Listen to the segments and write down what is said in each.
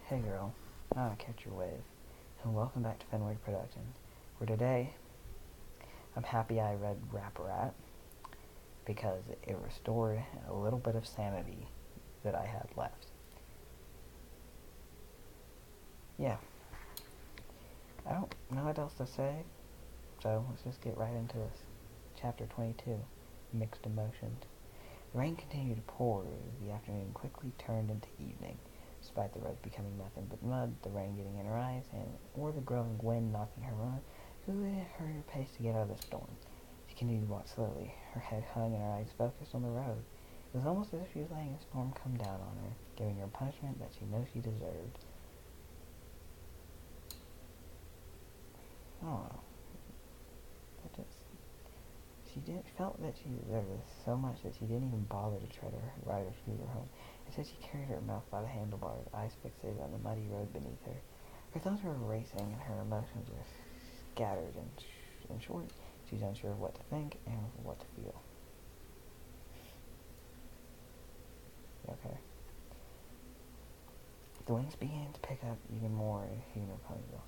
Hey girl, I'm Catch Your Wave, and welcome back to Finway Production, where today I'm happy I read Rap Rat because it restored a little bit of sanity that I had left. Yeah, I don't know what else to say, so let's just get right into this. Chapter 22, Mixed Emotions. The rain continued to pour as the afternoon quickly turned into evening. Despite the roads becoming nothing but mud, the rain getting in her eyes, or the growing wind knocking her on, she hurried her pace to get out of the storm. She continued to walk slowly, her head hung and her eyes focused on the road. It was almost as if she was letting the storm come down on her, giving her punishment that she knew she deserved. I don't know. She felt that she deserved this so much that she didn't even bother to try to ride her scooter home. Instead, she carried her mouth by the handlebars, eyes fixated on the muddy road beneath her. Her thoughts were racing and her emotions were scattered. In short, she was unsure of what to think and what to feel. Okay. The winds began to pick up even more in her ponytail.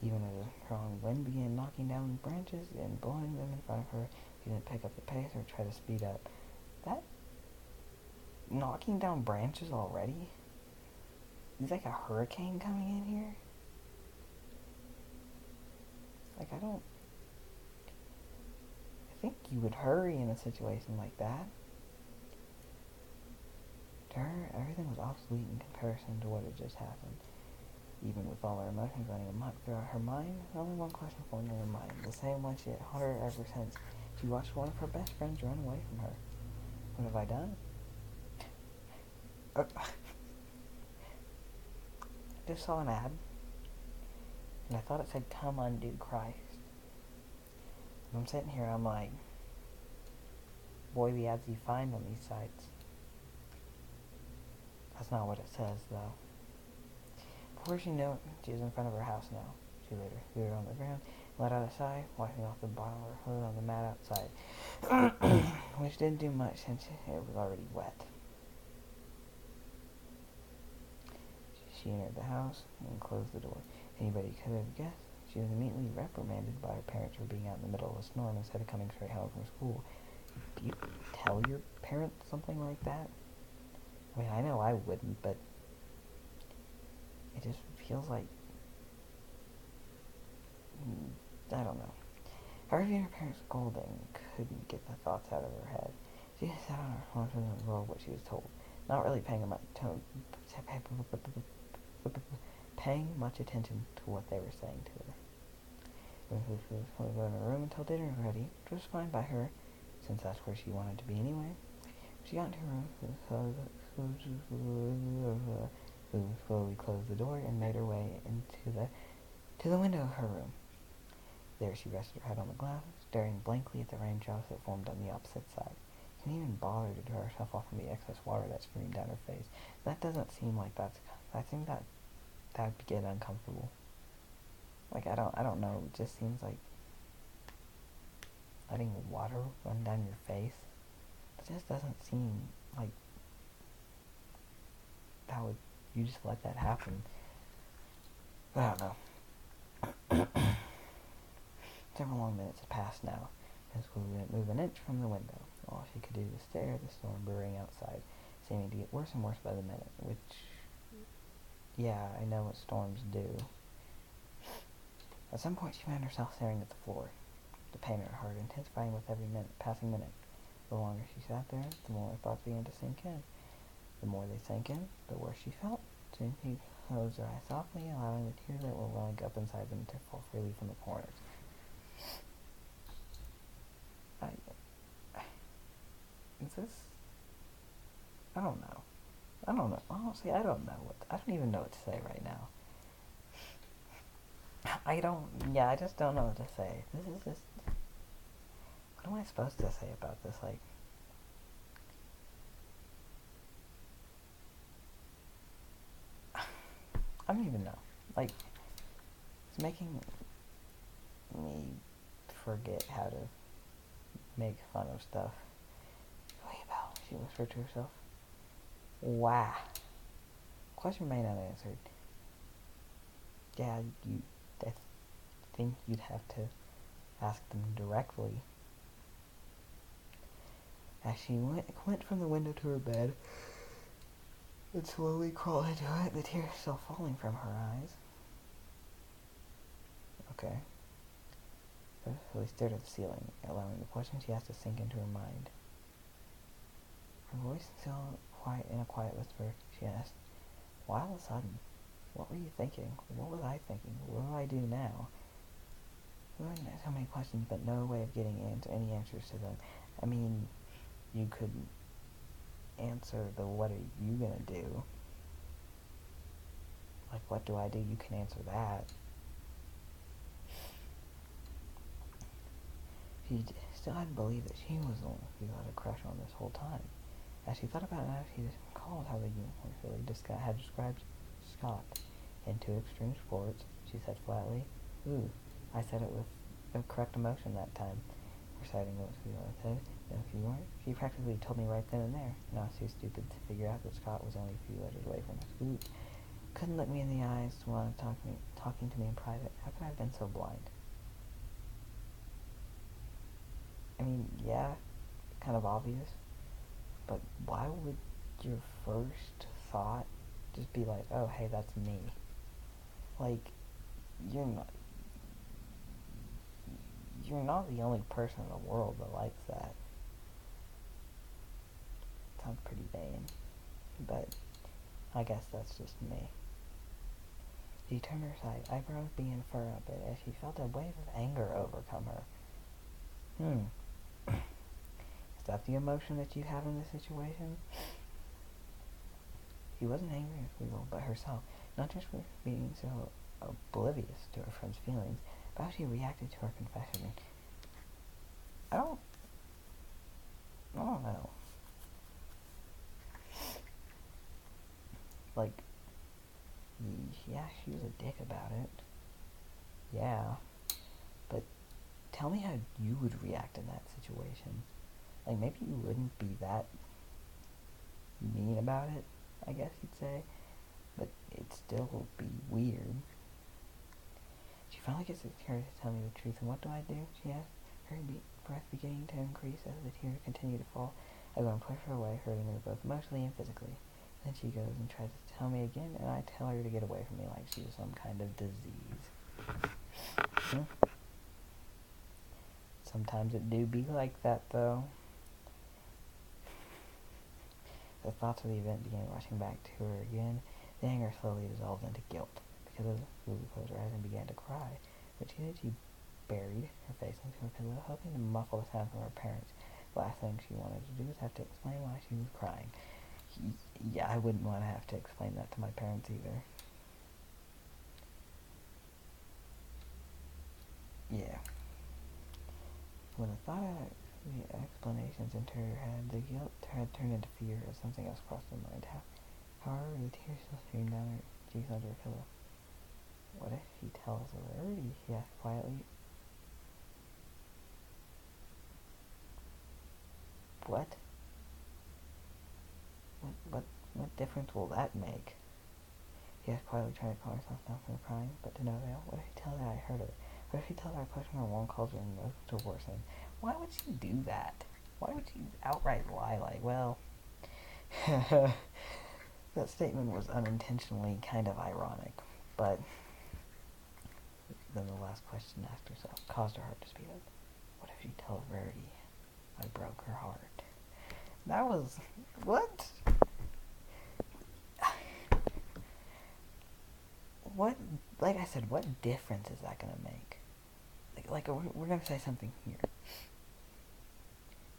Even as a strong wind began knocking down branches and blowing them in front of her, she didn't pick up the pace or try to speed up. That knocking down branches already? Is like a hurricane coming in here? I think you would hurry in a situation like that. To her, everything was obsolete in comparison to what had just happened. Even with all her emotions running amok throughout her mind, only one question formed in her mind, the same one she had haunted her ever since she watched one of her best friends run away from her. What have I done? I just saw an ad, and I thought it said, "Come undo Christ." And I'm sitting here, I'm like, boy, the ads you find on these sites. That's not what it says, though. Before she knew it, she was in front of her house now. She laid her scooter on the ground, let out a sigh, wiping off the bottom of her hood on the mat outside, which didn't do much since it was already wet. She entered the house and closed the door. Anybody could have guessed she was immediately reprimanded by her parents for being out in the middle of a storm instead of coming straight home from school. Do you tell your parents something like that? I mean, I know I wouldn't, but it just feels like, I don't know. However, her parents' scolding couldn't get the thoughts out of her head. She just sat on her haunches and rolled what she was told, not really paying much attention to what they were saying to her. She was going to go in her room until dinner was ready, which was fine by her, since that's where she wanted to be anyway. She got into her room, slowly closed the door, and made her way to the window of her room. There she rested her head on the glass, staring blankly at the raindrops that formed on the opposite side. She didn't even bother to dry herself off from the excess water that streamed down her face. That doesn't seem like I think that would get uncomfortable. Like, I don't know, it just seems like letting water run down your face. It just doesn't seem like you just let that happen. I don't know. Several long minutes had passed now. Miss Wu didn't move an inch from the window. All she could do was stare at the storm brewing outside, seeming to get worse and worse by the minute, which, yeah, I know what storms do. At some point, she found herself staring at the floor, the pain in her heart intensifying with every passing minute. The longer she sat there, the more her thoughts began to sink in. The more they sank in, the worse she felt. Soon she closed her eyes softly, allowing the tears that were welling up inside them to fall freely from the corners. Is this? I don't know. Honestly, I don't even know what to say right now. I just don't know what to say. This is just, what am I supposed to say about this? Like, I don't even know. Like, it's making me forget how to make fun of stuff. Wait, Belle, she whispered to herself. Wah. Question remained unanswered. yeah, I think you'd have to ask them directly. As she went from the window to her bed and slowly crawled into it, the tears still falling from her eyes. Okay. So he stared at the ceiling, allowing the question she asked to sink into her mind. Her voice still quiet in a quiet whisper, she asked, "Why all of a sudden? What were you thinking? What was I thinking? What do I do now?" There were so many questions, but no way of getting any answers to them. I mean, you could answer the "what are you gonna do?" Like, what do I do? You can answer that. She still hadn't believed that she was the one who had a crush on this whole time. As she thought about it now, she recalled how the uniform really had described Scott in two extreme sports. She said flatly, "Ooh, I said it with the correct emotion that time," reciting what Sweetheart said. "No, if you weren't, she practically told me right then and there, and I was too stupid to figure out that Scott was only a few letters away from us. Ooh, couldn't look me in the eyes while talking to me in private. How could I have been so blind?" I mean, yeah, kind of obvious, but why would your first thought just be like, "Oh, hey, that's me"? Like, you're not you're not the only person in the world that likes that. Sounds pretty vain, but I guess that's just me. She turned her side, eyebrows began to furrow a bit as she felt a wave of anger overcome her. Is that the emotion that you have in this situation? She wasn't angry at Weevil, but herself, not just for being so oblivious to her friend's feelings, but how she reacted to her confession. I don't know. Like, yeah, she was a dick about it. Yeah, but tell me how you would react in that situation. Like, maybe you wouldn't be that mean about it, I guess you'd say, but it'd still be weird. She finally gets the tears to tell me the truth, and what do I do? She asked, her breath beginning to increase as the tears continued to fall. I go and push her away, hurting her both emotionally and physically. Then she goes and tries to tell me again, and I tell her to get away from me like she was some kind of disease. Sometimes it do be like that, though. The thoughts of the event began rushing back to her again. The anger slowly dissolved into guilt. Because of this, Lulu closed her eyes and began to cry. But she buried her face into her pillow, hoping to muffle the sound from her parents. The last thing she wanted to do was have to explain why she was crying. Yeah, I wouldn't want to have to explain that to my parents either. Yeah. When the thought of the explanations entered her head, the guilt had turned into fear as something else crossed her mind. However, the tears still streamed down her cheeks under her pillow. What if she tells Rarity? She asked quietly. What? What difference will that make? She asked quietly, trying to calm herself down from the crying, but to no avail. What if she tells her I hurt her? What if she tells her I pushed her on wrong calls her emotions to worsen? Why would she do that? Why would she outright lie like, well... That statement was unintentionally kind of ironic, but then the last question asked herself caused her heart to speed up. What if she tells Rarity I broke her heart? That was... what? What, like I said, what difference is that gonna make? Like we're gonna say something here.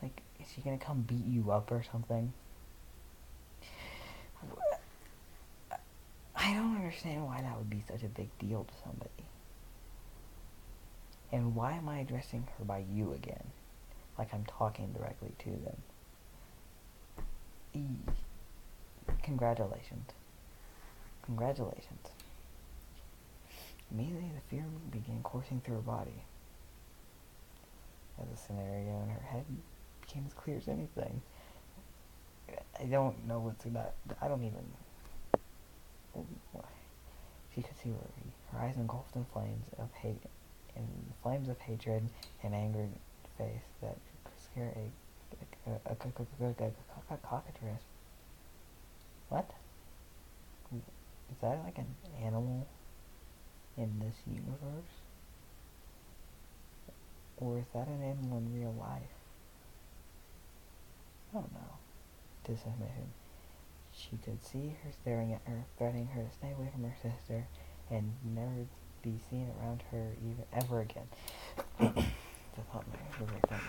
Like, is she gonna come beat you up or something? I don't understand why that would be such a big deal to somebody. And why am I addressing her by you again? Like I'm talking directly to them. Congratulations. Congratulations. Immediately the fear began coursing through her body. As the scenario in her head became as clear as anything. I don't know what's about. I don't even... She could see her her eyes engulfed in flames of hatred and angered face that could scare a cockatrice. What? Is that like an animal in this universe? Or is that an animal in real life? I don't know. Dismissing. She could see her staring at her, threatening her to stay away from her sister and never be seen around her ever again. The thought was like that.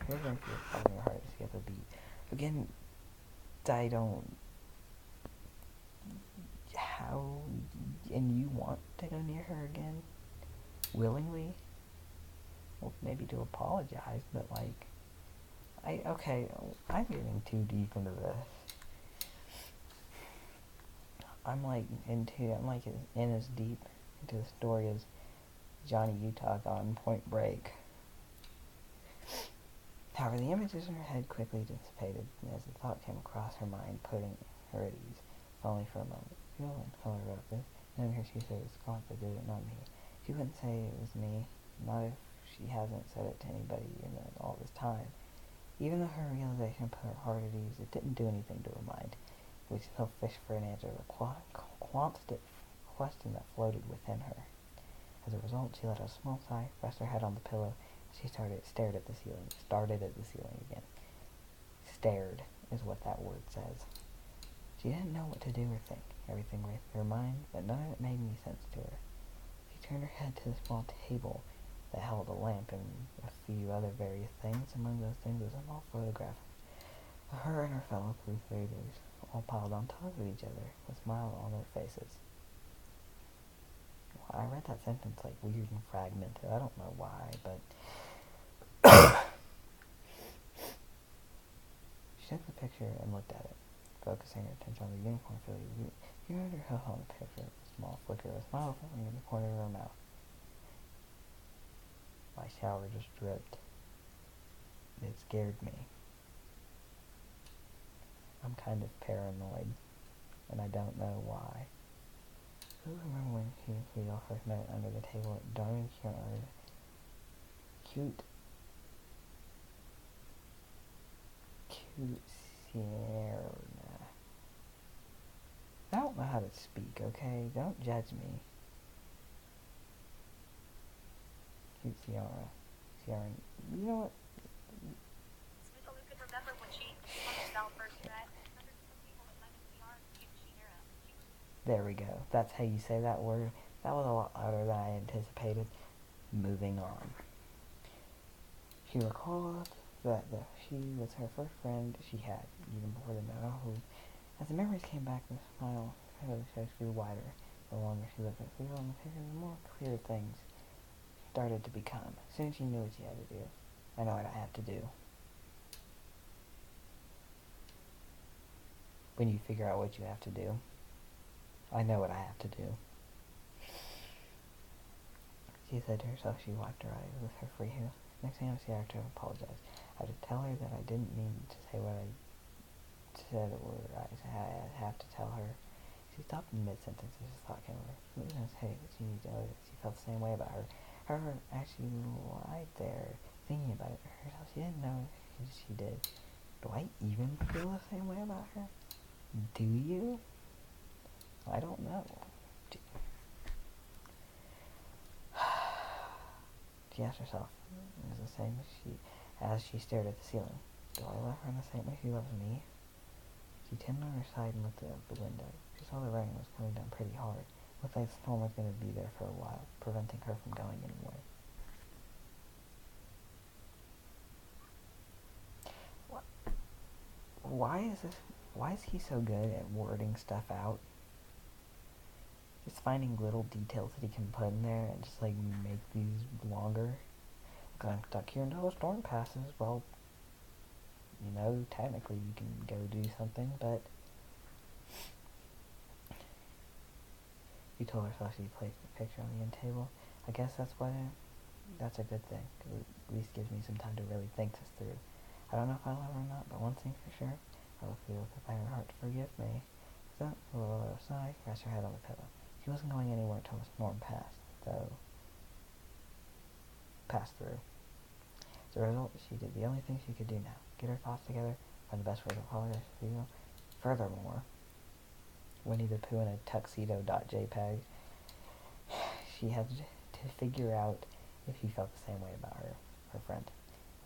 Here's like you're fighting your heart to skip a beat. Again, I don't. How? And you want to go near her again? Willingly? Well, maybe to apologize, but like. I'm getting too deep into this. I'm in as deep into the story as Johnny Utah got on Point Break. However, the images in her head quickly dissipated as the thought came across her mind, putting her at ease. Only for a moment. You wouldn't call her up this. And here she said it was Scott that did it, not me. She wouldn't say it was me, not if she hasn't said it to anybody in all this time. Even though her realization put her heart at ease, it didn't do anything to her mind, which still fished for an answer to the question that floated within her. As a result, she let out a small sigh, rested her head on the pillow, and she stared at the ceiling. Started at the ceiling again. Stared is what that word says. She didn't know what to do or think. Everything raced through her mind, but none of it made any sense to her. She turned her head to the small table that held a lamp and a few other various things. Among those things was a small photograph of her and her fellow crusaders, all piled on top of each other, with smiles on their faces. Well, I read that sentence like weird and fragmented. I don't know why, but she took the picture and looked at it, focusing her attention on the uniform filler. You heard her held on the picture, a small flicker of a smile forming in the corner of her mouth. My shower just dripped. It scared me. I'm kind of paranoid, and I don't know why. Who remember when we all first met under the table at Darwin Cute Sierra. I don't know how to speak, okay? Don't judge me. Cute Sierra. You know what? Only could remember when she first met. There we go. That's how you say that word. That was a lot louder than I anticipated. Moving on. She recalled that she was her first friend she had, even before they met. As the memories came back, the smile her face grew wider. The longer she looked at the people on the picture, the more clear things started to become. Soon she knew what she had to do. I know what I have to do. When you figure out what you have to do, I know what I have to do. She said to herself. She wiped her eyes with her free hair. Next thing I see her to apologize. I had to tell her that I didn't mean to say what I said, or I have to tell her. She stopped in mid-sentence as his thought came over. She was going to say that she needed to know that she felt the same way about her. However, actually right there, thinking about it herself, she didn't know if she did. Do I even feel the same way about her? Do you? I don't know. She asked herself, it was the same as she stared at the ceiling. Do I love her in the same way she loves me? She turned on her side and looked out the window. She saw the rain was coming down pretty hard. It looked like the storm was going to be there for a while, preventing her from going anywhere. Why is he so good at wording stuff out? Just finding little details that he can put in there and just like make these longer. I'm stuck here until the storm passes. Well, you know, technically you can go do something, but she told herself she placed the picture on the end table. I guess that's a good thing, because it at least gives me some time to really think this through. I don't know if I love her or not, but one thing for sure, I will feel if I have her heart to forgive me. So, a little sigh, rest her head on the pillow. She She wasn't going anywhere until the storm passed, so passed through. As a result, she did the only thing she could do now. Get her thoughts together, find the best way to apologize for you. Furthermore, Winnie the Pooh in a tuxedo.jpg, she had to figure out if he felt the same way about her friend,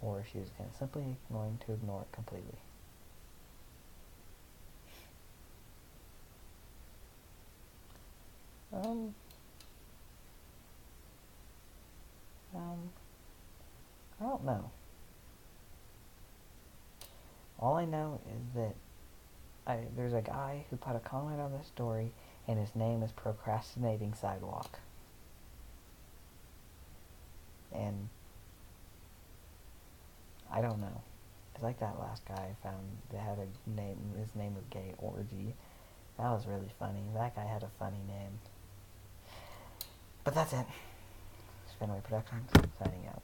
or if she was simply going to ignore it completely. I don't know. All I know is that there's a guy who put a comment on this story, and his name is Procrastinating Sidewalk. And I don't know. It's like that last guy I found that had a name. His name was Gay Orgy. That was really funny. That guy had a funny name. But that's it. Finway Productions, signing out.